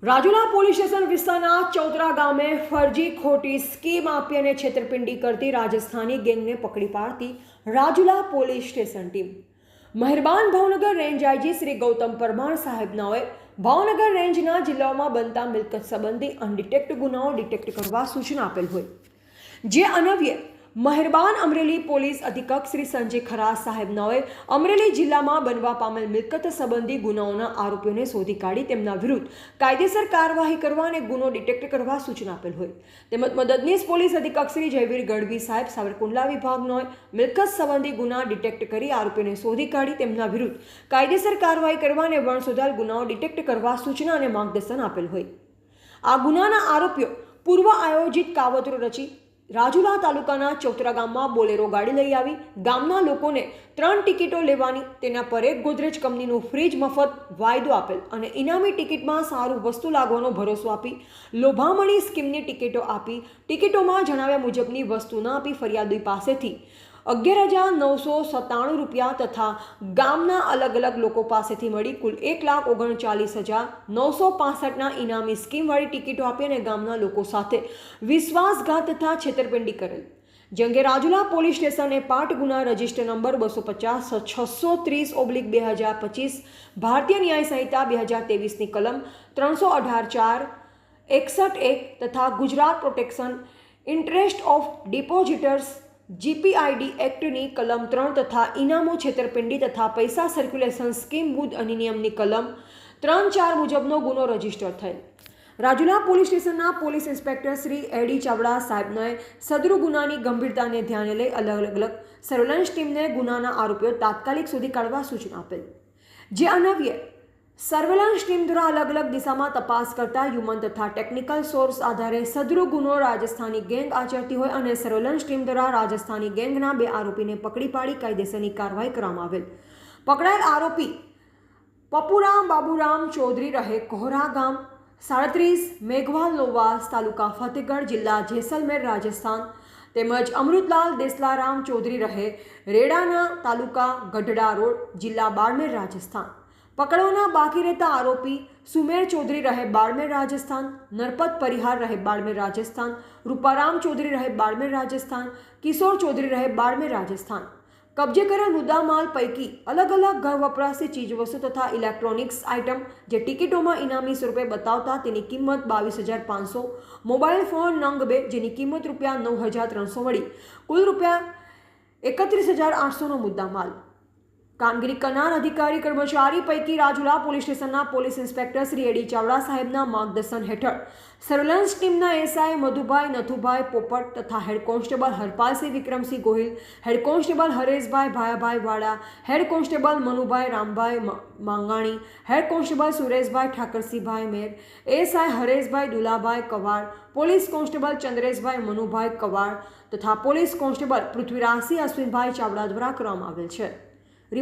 Rajula police station વિસ્તારના ચૌધરા ગામે ફરજી ખોટી સ્કીમ આપી અને છેતરપિંડી કરતી રાજસ્થાની ગેંગને પકડી પાડતી રાજુલા પોલીસ સ્ટેશન ટીમ મહેરબાન ભાવનગર રેન્જ આઈજી શ્રી ગૌતમ પરમાર સાહેબનાઓએ ભાવનગર રેન્જના જિલ્લાઓમાં બનતા મિલકત સંબંધી અનડિટેક્ટ ગુનાઓ ડિટેક્ટ કરવા સૂચના આપેલ હોય જે અન્વયે મહેરબાન અમરેલી પોલીસ અધિક્ષક શ્રી સંજય ખરાસ સાહેબનાઓએ અમરેલી જિલ્લામાં બનવા પામેલ મિલકત સંબંધી ગુનાઓના આરોપીઓને શોધી કાઢી તેમના વિરુદ્ધ કાયદેસર કાર્યવાહી કરવા અને ગુનો ડિટેક્ટ કરવા સૂચના આપેલ હોય તેમજ મદદનીશ પોલીસ અધિક્ષક શ્રી જયવીર ગઢવી સાહેબ સાવરકુંડલા વિભાગનોએ મિલકત સંબંધી ગુના ડિટેક્ટ કરી આરોપીઓને શોધી કાઢી તેમના વિરુદ્ધ કાયદેસર કાર્યવાહી કરવા અને વણસોધાયેલ ગુનાઓ ડિટેક્ટ કરવા સૂચના અને માર્ગદર્શન આપેલ હોય આ ગુનાના આરોપીઓ પૂર્વ આયોજિત કાવતરો રચી રાજુલા તાલુકાના ચૌતરા ગામમાં બોલેરો ગાડી લઈ આવી ગામના લોકોને 3 ટિકિટો લેવાની તેના પર એક ગોદરેજ કંપનીનું ફ્રીજ મફત વાયદો આપેલ અને ઇનામી ટિકિટમાં સારું વસ્તુ લાગવાનો ભરોસો આપી લોભામણી સ્કીમની ટિકિટો આપી ટિકિટોમાં જણાવ્યા મુજબની વસ્તુ ન આપી ફરિયાદી પાસેથી 11,997 રૂપિયા તથા ગામના અલગ અલગ લોકો પાસેથી મળી કુલ 1,39,965ના ઇનામી સ્કીમવાળી ટિકિટો આપી અને ગામના લોકો સાથે વિશ્વાસઘાત તથા છેતરપિંડી કરેલ જે અંગે રાજુલા પોલીસ સ્ટેશને પાટ ગુના રજિસ્ટર નંબર 250/630/2025 ભારતીય ન્યાય સંહિતા 2023ની કલમ 318(4) 61(1) તથા Gujarat protection interest of depositors GPID એક્ટની કલમ 3 તથા ઇનામો છેતરપિંડી તથા પૈસા સર્ક્યુલેશન સ્કીમ બુધ અધિનિયમની કલમ 3-4 મુજબનો ગુનો રજીસ્ટર થયેલ રાજુલા પોલીસ સ્ટેશનના પોલીસ ઇન્સ્પેક્ટર શ્રી એડી ચાવડા સાહેબને સદરુ ગુનાની ગંભીરતાને ધ્યાને લઈ અલગ સર્વેલન્સ ટીમને ગુનાના આરોપીઓ તાત્કાલિક શોધી કાઢવા સૂચના આપેલ જે અન્વયે સર્વેલન્સ ટીમ દ્વારા અલગ દિશામાં તપાસ કરતા હ્યુમન તથા ટેકનિકલ સોર્સ આધારે સદરુ ગુનો રાજસ્થાની ગેંગ આચરતી હોય અને સર્વેલન્સ ટીમ દ્વારા રાજસ્થાની ગેંગના 2 આરોપીને પકડી પાડી કાયદેસરની કાર્યવાહી કરવામાં આવેલ પકડાયેલ આરોપી પપુરામ બાબુરામ ચૌધરી રહે કોહરા ગામ 37 મેઘવાલ લોવાસ તાલુકા ફતેહગઢ જિલ્લા જેસલમેર રાજસ્થાન તેમજ અમૃતલાલ દેસલારામ ચૌધરી રહે રેડાના તાલુકા ગઢડા રોડ જિલ્લા બાડમેર રાજસ્થાન પકડવાના બાકી રહેતા આરોપી સુમેર ચૌધરી રહે બાડમેર રાજસ્થાન નરપત પરિહાર રહે બાડમેર રાજસ્થાન રૂપારામ ચૌધરી રહે બાડમેર રાજસ્થાન કિશોર ચૌધરી રહે બાડમેર રાજસ્થાન કબજે કરેલ મુદ્દામાલ પૈકી અલગ ઘર વપરાશી ચીજવસ્તુ તથા ઇલેક્ટ્રોનિક્સ આઇટમ જે ટિકિટોમાં ઇનામી સ્વરૂપે બતાવતા તેની કિંમત 22,500 મોબાઈલ ફોન નંગ 2 જેની કિંમત રૂપિયા 9,300 મળી કુલ રૂપિયા 31,800નો મુદ્દામાલ કામગીરી કરનાર અધિકારી કર્મચારી પૈકી રાજુલા પોલીસ સ્ટેશનના પોલીસ ઇન્સ્પેક્ટર શ્રી એડી ચાવડા સાહેબના માર્ગદર્શન હેઠળ સર્વેલન્સ ટીમના એસઆઈ મધુભાઈ નથુભાઈ પોપટ તથા head constable Harpalsinh Vikramsinh Gohil head constable Hareshbhai Bhayabhai Vada head constable Manubhai Rambhai Mangani head constable Sureshbhai Thakarsinhbhai Mer SI Hareshbhai Dulabhai Kavad police constable Chandreshbhai Manubhai Kavad તથા પોલીસ કોન્સ્ટેબલ પૃથ્વીરાજસિંહ અશ્વિનભાઈ ચાવડા દ્વારા કરવામાં આવેલ છે।